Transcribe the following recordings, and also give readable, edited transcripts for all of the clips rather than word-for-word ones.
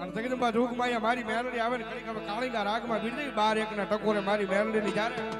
અને જગદંબા જોગમાં મારી મેલડી આવે ને કડીક હવે કાળીના રાગમાં બીડી 12 1 ના ટકોરે મારી મેલડીની જ્યારે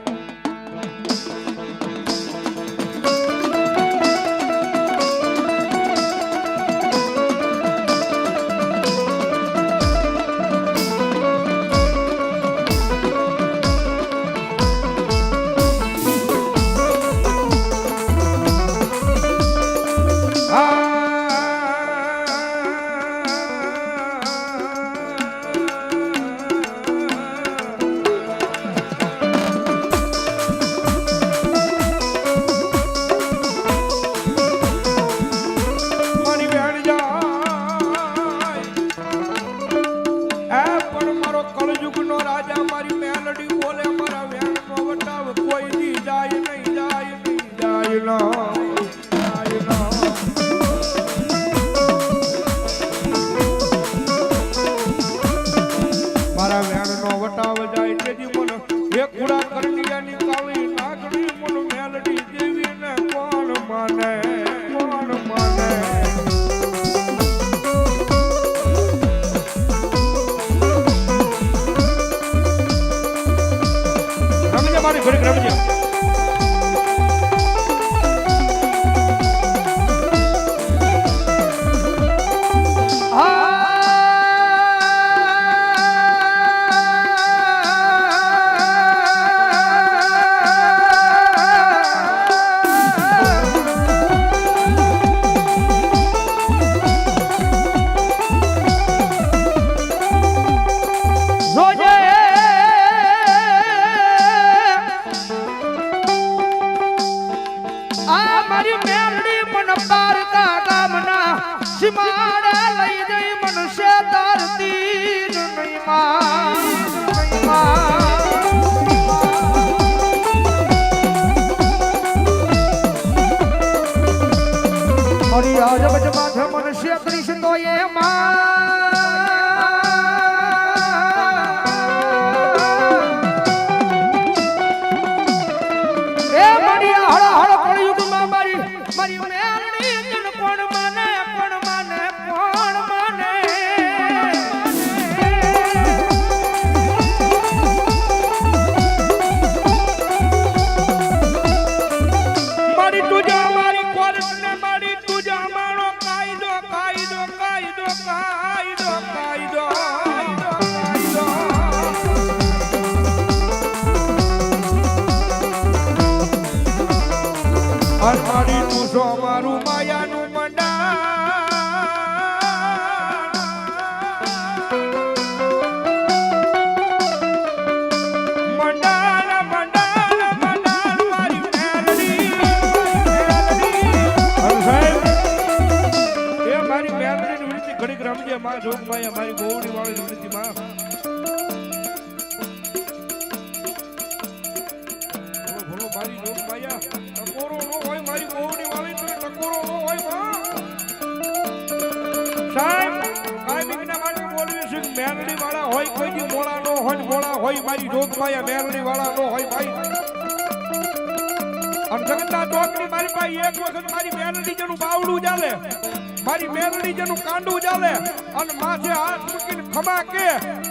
મારી ગોવડી વાળી વિનંતીમાં બોલો મારી જોગ માયા ટકોરો નો હોય મારી ગોવડી વાળી તો ટકોરો નો હોય માં સાહેબ કાઈ બીના માટે બોલવી છે મેલડી વાળા હોય કોઈ દી મોળા નો હોય મોળા હોય મારી જોગ માયા મેલડી વાળા નો હોય ભાઈ અને જગતના ચોકની મારી પાસે એક વખત મારી મેલડી જેનું બાવડું ચાલે મારી મેલડી જેનું કાંડું ચાલે અને માથે હાથ મૂકીને ખમા કે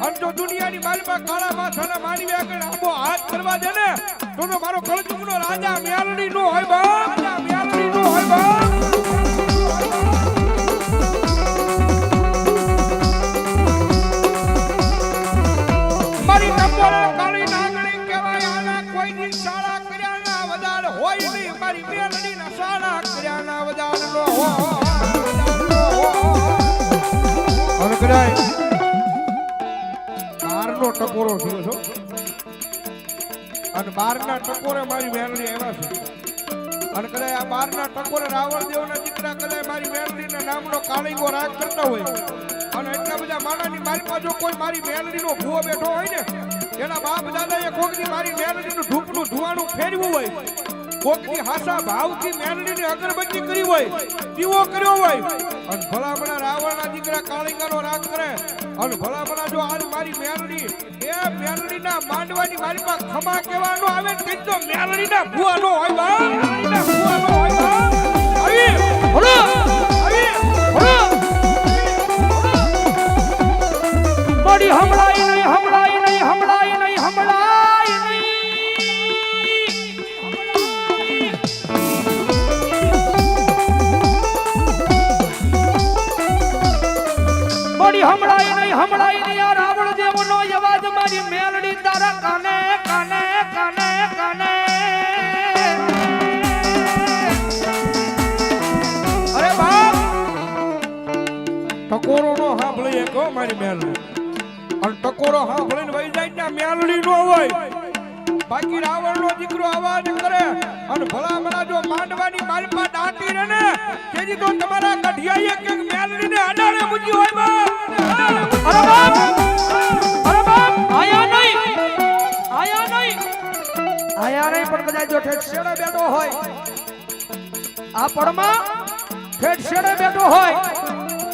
અને જો દુનિયાની મારી પાસે કાળા માથાના માનવી આગળ આંબો હાથ કરવા દે ને તો મારો કળજુગનો રાજા મેલડી નો હોય બા રાજા મેલડી નો હોય બા મારી ટકોરા કાળી નાગણી કહેવાય આના કોઈ દી શાળા કર્યા ના વધાર હોય નહીં મારી મેલડીના શાળા કર્યા ના વધાર નો હોય બારનો ટકોરો થયો છો અને 12ના ટકોરે મારી મેલડી આવ્યા છે અને કદાચ આ 12ના ટકોરે રાવણ દેવના દીકરા કદાચ મારી મેલડીના નામનો કાળીંગો રાગ કરતા હોય અને એટલા બધા માણાની મારી પાસે કોઈ મારી મેલડીનો ભૂવો બેઠો હોય ને એના બાપ દાદાએ કોકની મારી મેલડીનું ધૂપનું ધુવાણું ફેરવ્યું હોય કોકની હાસા ભાવથી મેલડીની અગરબત્તી કરી હોય દીવો કર્યો હોય અને ભલામણા રાવણના દીકરા કાળીંગાનો રાગ કરે અને ભલામણા જો આજ મારી મેલડી એ મેલડીના માંડવાની મારી પાસે ખમા કહેવાનો આવે ને તો મેલડીના ભૂવાનો હોય બા મેલડીના ભૂવાનો હોય બા આવી બોલો આવી બોલો હમણાઈ ની આ રાવણ જેવનો અવાજ મારી મેલડી તારા કાને કાને કાને કાને અરે બાપ ટકોરો નો સાંભળીએ કહો મારી મેલડી અને ટકોરો સાંભળીને વહી જાય ત્યાં મેલડી નો હોય બાકી રાવણ નો દીકરો અવાજ કરે અને ભલા ભલા જો માંડવાની મારી પાસે દાંતી રહે ને તેથી તો તમારા ગઢિયાએ કે મેલડીને અડાડે મૂકી હોય બા અરે બાપ આયા નહીં પણ કદાચ જો ઠેઠ શેડે બેઠો હોય આ પડમાં ઠેઠ શેડે બેઠો હોય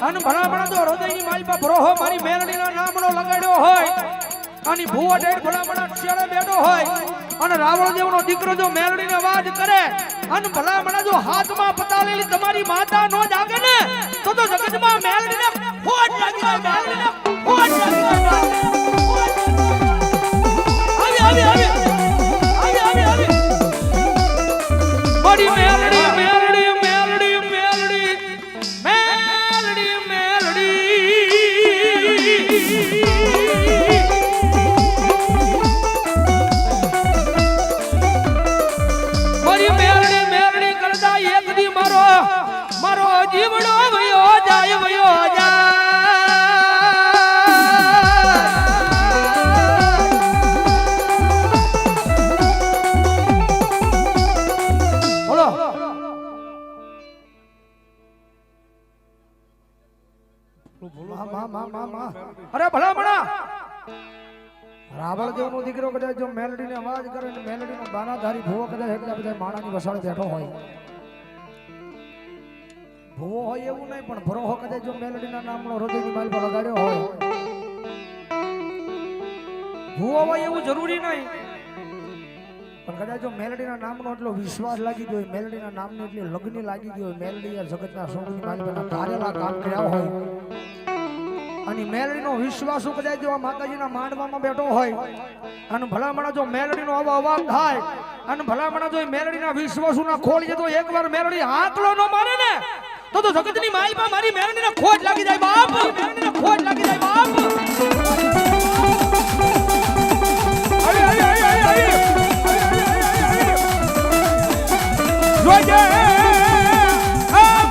અને ભલામણા જો હૃદયની માલપા ભરોહો મારી મેલડીના નામનો લગાડ્યો હોય અને ભૂવા ઠેઠ ભલામણા શેડે બેઠો હોય અને રાવણ દેવનો દીકરો જો મેલડીને અવાજ કરે અને ભલામણા જો હાથમાં પતાલેલી તમારી માતા નો જાગે ને તો જગતમાં મેલડીને ફોડ લાગી જાય મેલડીને ફોડ લાગી જાય આવી મારી મેલડી મેલડી મેલડી મેલડી મેલડી મેલડી મારી મેલડી મેલડી કરતા એક દી મારો જીવડો વયો જાય અરે ભલામણા રાવણ દેવનો દીકરો કદાચ જો મેલડીને અવાજ કરે ને મેલડીનો બાનાધારી ભૂવો કદાચ એટલા બધા માણાની વસાળે બેઠો હોય ભૂવો હોય એવું નહીં પણ ભરોહો કદાચ જો મેલડીના નામનો હૃદયની માલ પર લગાડ્યો હોય ભૂવો હોય એવું જરૂરી નહીં પણ કદાચ જો મેલડીના નામનો એટલો વિશ્વાસ લાગી ગયો મેલડીના નામની એટલી લગ્ન લાગી ગયો મેલડી જગતના સોની માલ પર ધારેલા કામ કર્યા હોય અને મેલડીનો વિશ્વાસ કદાચ જો માતાજીના માંડવામાં બેઠો હોય અને ભલામણા જો મેલડીનો આવો અવાજ થાય અને ભલામણા જો મેલડીના વિશ્વાસુના ખોલીએ તો એકવાર મેલડી આંકલો ન મારે ને તો જગતની માલમાં મારી મેલડીને ખોટ લાગી જાય બાપ મેલડીને ખોટ લાગી જાય બાપ જોજે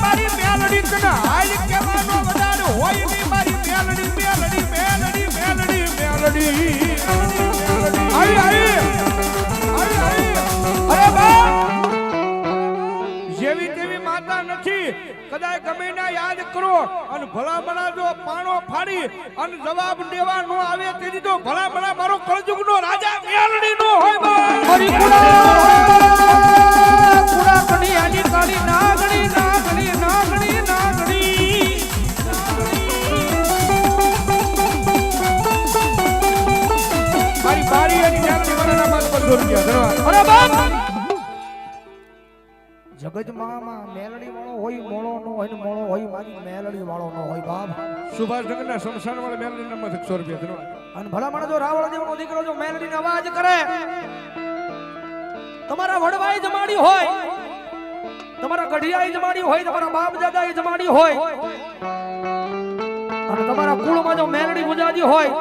મારી મેલડી તને હાલ કેવાનો વધારે હોય નહીં મારી મેલડી અરે બા જેવી તેવી માતા નથી કદાચ ગમે ના યાદ કરો અને ભલા ભલા જો પાણો ફાડી અને જવાબ દેવા નો આવે તેથી તો ભલા ભલા મારો કળજુગ નો રાજા મેલડી નો હોય બા કુડા કડી આની કાળી નાગણી નાગણી નાગણી નાગણી મારી બારી અને મેલડી વાળાના માથ પર દોરી અરે બાપ જગતમાં મેલડી વાળો હોય મોળો નો હોય ને મોળો હોય મારી મેલડી વાળો નો હોય બાપ સુભાષનગરના શમશાન વાળા મેલડી નામ 100 રૂપિયા અને ભલામણ જો રાવણ દેવનો દીકરો જો મેલડીનો અવાજ કરે તમારા વડવાઈ જમાડી હોય તમારા ગઢિયાઈ જમાડી હોય તમારા બાપ દાદાઈ જમાડી હોય અને તમારા કુળમાં જો મેલડી ગુજાજી હોય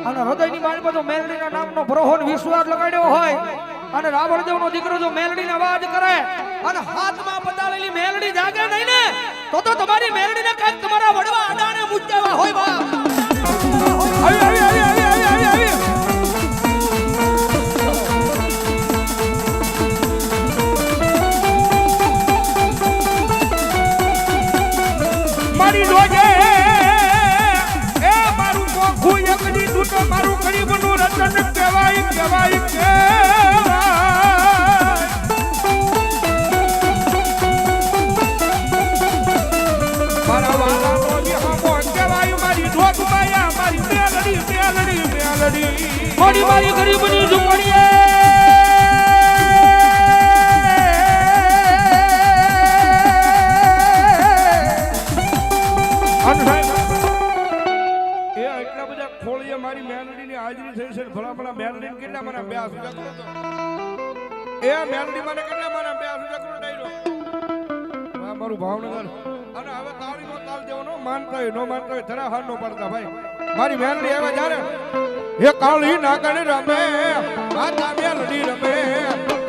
અને હૃદયની માલ પર જો મેલડીના નામનો ભરોહો વિશ્વાસ લગાડ્યો હોય અને રાવણ દેવનો દીકરો જો મેલડીનો અવાજ કરે અને હાથમાં પતાલેલી મેલડી જાગે નહીં ને તો તમારી મેલડીને કાંઈક તમારા વડવા આડાને મૂક્યા હોય બા આવી મારી જોજે એ મારું કોખું એકડી તું તો મારું ગરીબનું રતન કહેવાય મારા વાલાનો જે હમો કહેવાય મારી જોગમાયા મારી મેલડી મારી ગરીબની ઝુંપડીએ મારી મેલડીની હાજરી થઈ છે ભલા ભલા મેલડી કેટલા મને બે સુજા કરો તો એ મેલડી મને કેટલા મને બે સુજા કરો ડાયરો મારું ભાવનગર અને હવે તાળી નો તાલ દેવાનો માનતા હોય નો માનતા હોય ધરા હાર નો પડતા ભાઈ મારી મેલડી આવે જ્યારે એ કાળી નાગણ રમે માતા મેલડી રમે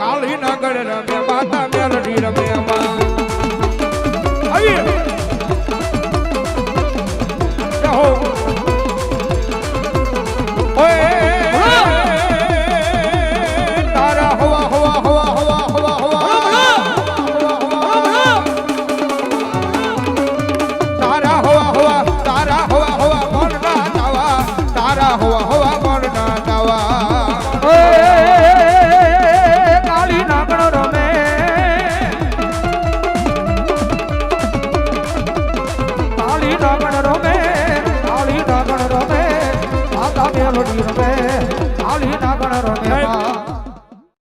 કાળી નાગણ રમે માતા મેલડી રમે આવી હો ઓય તારા હવા હવા હવા હવા હવા હવા તારા હવા હવા તારા હવા હવા મન ના તાવા તારા હવા હવા મન ના તાવા કાળી નાગણ રમે કાળી નાગણ રમે કાળી નાગણ રમે માતા મેલડી રમે કાળી નાગણ રમે